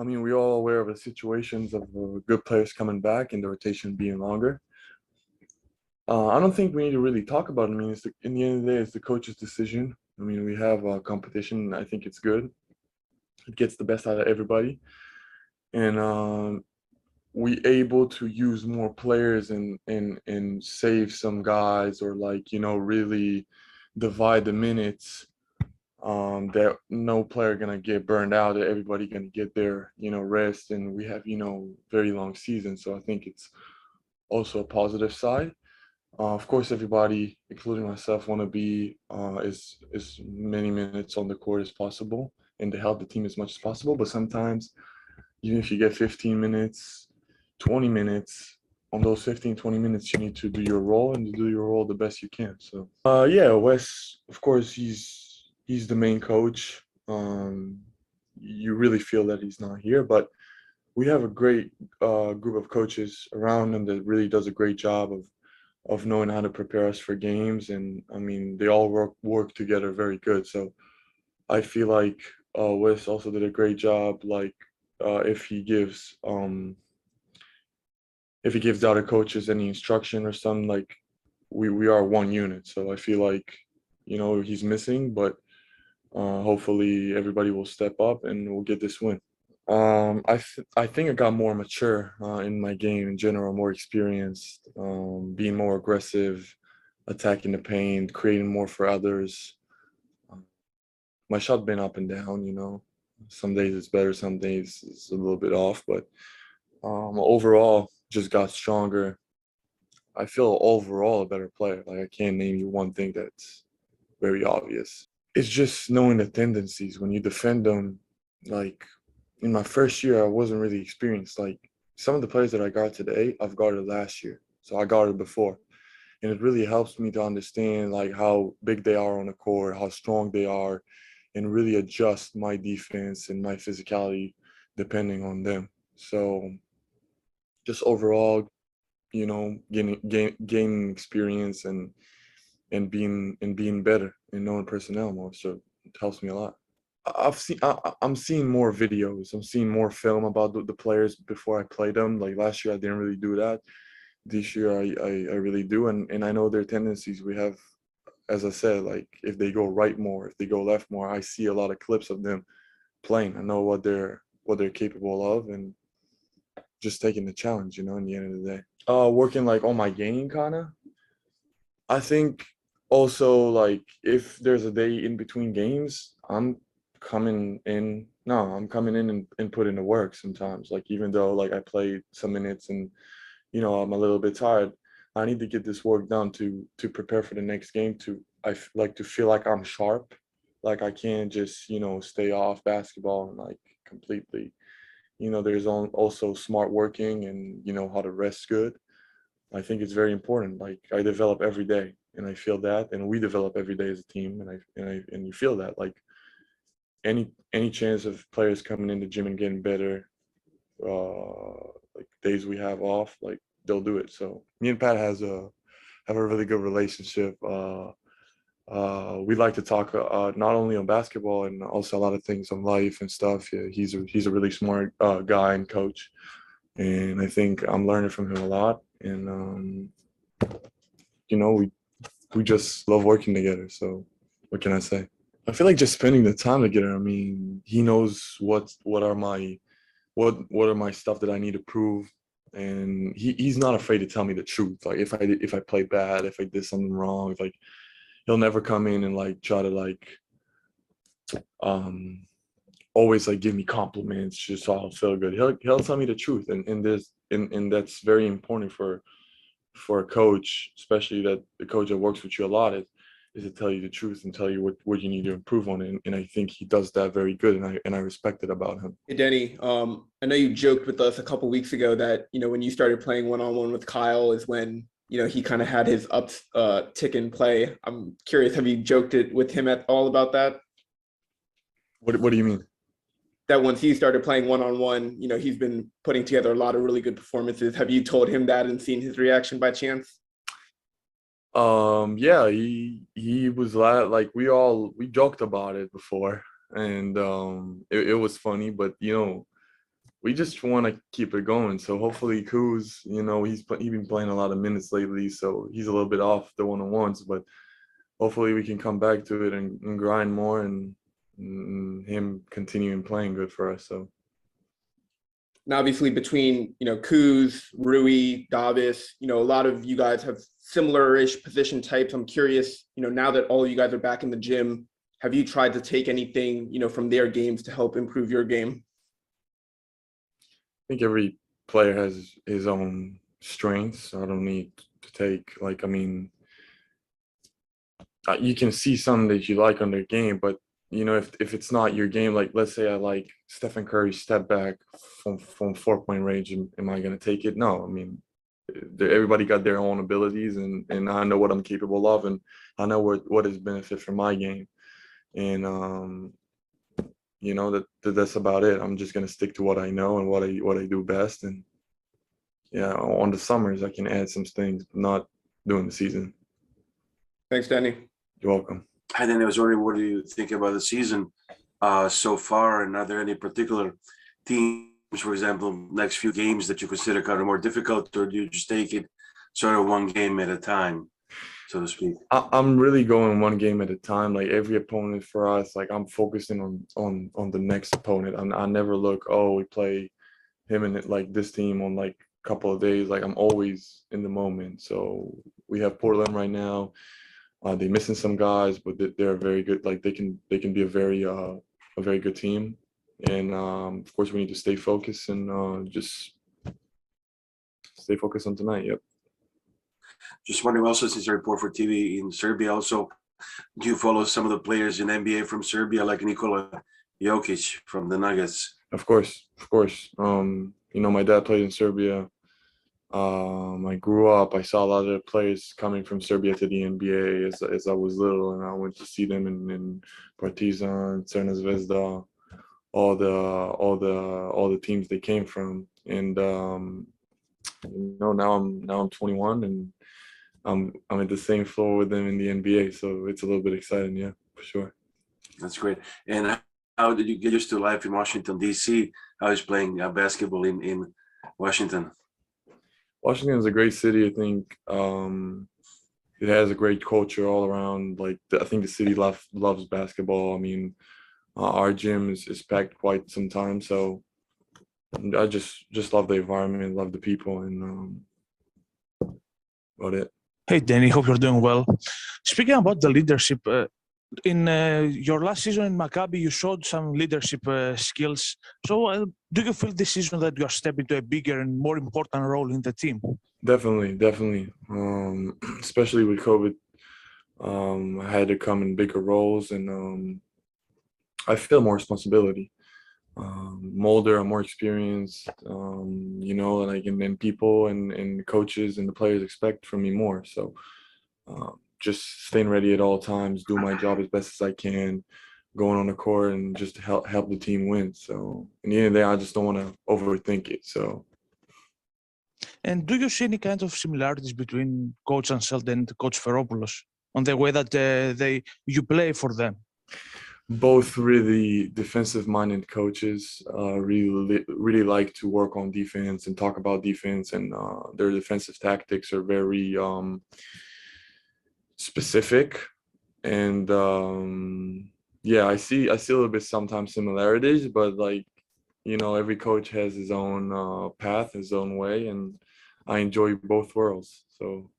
I mean, we're all aware of the situations of good players coming back and the rotation being longer. I don't think we need to really talk about it. I mean, in the end of the day, it's the coach's decision. I mean, we have competition. I think it's good. It gets the best out of everybody, and we able to use more players and save some guys, or like really divide the minutes. That no player gonna get burned out. That everybody gonna get their rest, and we have very long season. So I think it's also a positive side. Of course, everybody, including myself, want to be as many minutes on the court as possible and to help the team as much as possible. But sometimes, even if you get 15 minutes, 20 minutes, on those 15, 20 minutes, you need to do your role and to do your role the best you can. So, yeah, Wes, of course, he's the main coach. You really feel that he's not here, but we have a great group of coaches around him that really does a great job of knowing how to prepare us for games. And I mean, they all work together very good. So I feel like Wes also did a great job. Like if he gives the other coaches any instruction or something, like we are one unit. So I feel like he's missing, but hopefully everybody will step up and we'll get this win. I think I got more mature in my game in general, more experienced, being more aggressive, attacking the paint, creating more for others. Um, my shot been up and down. Some days it's better, some days it's a little bit off, but overall just got stronger. I feel overall a better player. Like I can't name you one thing that's very obvious. It's just knowing the tendencies when you defend them. Like in my first year, I wasn't really experienced. Like some of the players that I got today, I've guarded last year. So I guarded before. And it really helps me to understand like how big they are on the court, how strong they are, and really adjust my defense and my physicality depending on them. So just overall, gaining experience and being better and knowing personnel more. So it helps me a lot. I'm seeing more videos. I'm seeing more film about the players before I play them. Like last year, I didn't really do that. This year, I really do, and I know their tendencies. We have, as I said, like if they go right more, if they go left more, I see a lot of clips of them playing. I know what they're capable of, and just taking the challenge. In the end of the day, working like on my game, kind of. I think also like if there's a day in between games, coming in. No, I'm coming in and putting the work sometimes. Like even though like I played some minutes and I'm a little bit tired, I need to get this work done to prepare for the next game. Like to feel like I'm sharp. Like I can't just stay off basketball and like completely. There's also smart working and how to rest good. I think it's very important. Like I develop every day, and I feel that, and we develop every day as a team, and you feel that. Like any chance of players coming in the gym and getting better, like days we have off, like they'll do it. So me and Pat have a really good relationship. We like to talk not only on basketball and also a lot of things on life and stuff. Yeah, he's a really smart guy and coach, and I think I'm learning from him a lot. And we just love working together. So what can I say? I feel like just spending the time together. I mean, he knows what are my stuff that I need to prove, and he's not afraid to tell me the truth. Like if I play bad, if I did something wrong, if like he'll never come in and like try to like um always like give me compliments just so I'll feel good. He'll tell me the truth, and that's very important for a coach, especially that the coach that works with you a lot is to tell you the truth and tell you what you need to improve on. And I think he does that very good, and I respect it about him. Hey, Denny, I know you joked with us a couple weeks ago that, when you started playing one-on-one with Kyle is when, he kind of had his tick in play. I'm curious, have you joked it with him at all about that? What do you mean? That once he started playing one-on-one, he's been putting together a lot of really good performances. Have you told him that and seen his reaction by chance? Yeah, he was like we joked about it before, and it was funny, but we just want to keep it going. So hopefully Kuz, he's been playing a lot of minutes lately, so he's a little bit off the one-on-ones, but hopefully we can come back to it and grind more and him continuing playing good for us. So. And obviously between, Kuz, Rui, Davis, a lot of you guys have similar-ish position types. I'm curious, now that all you guys are back in the gym, have you tried to take anything, from their games to help improve your game? I think every player has his own strengths. I don't need to take, you can see something that you like on their game, but if it's not your game, like let's say I like Stephen Curry's step back from 4-point range, am I going to take it? No. I mean, everybody got their own abilities, and I know what I'm capable of, and I know what is benefit for my game, and that's about it. I'm just going to stick to what I know and what I do best, and yeah, on the summers I can add some things, not during the season. Thanks, Deni. You're welcome. And then I was wondering, what do you think about the season so far? And are there any particular teams, for example, next few games that you consider kind of more difficult, or do you just take it sort of one game at a time, so to speak? I'm really going one game at a time. Like every opponent for us, like I'm focusing on the next opponent. I never look, oh, we play him and like this team on like a couple of days. Like I'm always in the moment. So we have Portland right now. They're missing some guys, but they're very good. Like they can be a very good team, and of course we need to stay focused and just stay focused on tonight. Yep. Just wondering also, since I report for TV in Serbia, also, do you follow some of the players in NBA from Serbia, like Nikola Jokic from the Nuggets? Of course. My dad played in Serbia. I grew up, I saw a lot of players coming from Serbia to the NBA as I was little, and I went to see them in Partizan, Crna Zvezda, all the teams they came from. And now I'm 21 and I'm at the same floor with them in the NBA, so it's a little bit exciting, yeah, for sure. That's great. And how did you get used to life in Washington, D.C.? How is playing basketball in Washington? Washington is a great city. I think it has a great culture all around. Like I think the city loves basketball. I mean, our gym is packed quite some time, so I just love the environment, love the people, and about it. Hey, Danny, hope you're doing well. Speaking about the leadership, in your last season in Maccabi, you showed some leadership skills. So do you feel this season that you are stepping into a bigger and more important role in the team? Definitely. Especially with COVID, I had to come in bigger roles, and I feel more responsibility. I'm older, I'm more experienced, and then people and coaches and the players expect from me more. So just staying ready at all times, do my job as best as I can, going on the court and just help the team win. So in the end of the day, I just don't want to overthink it. So. And do you see any kind of similarities between Coach Anselt and Coach Feropoulos on the way that you play for them? Both really defensive-minded coaches. Really like to work on defense and talk about defense, and their defensive tactics are very specific. And yeah, I see a little bit sometimes similarities, but every coach has his own path, his own way, and I enjoy both worlds. So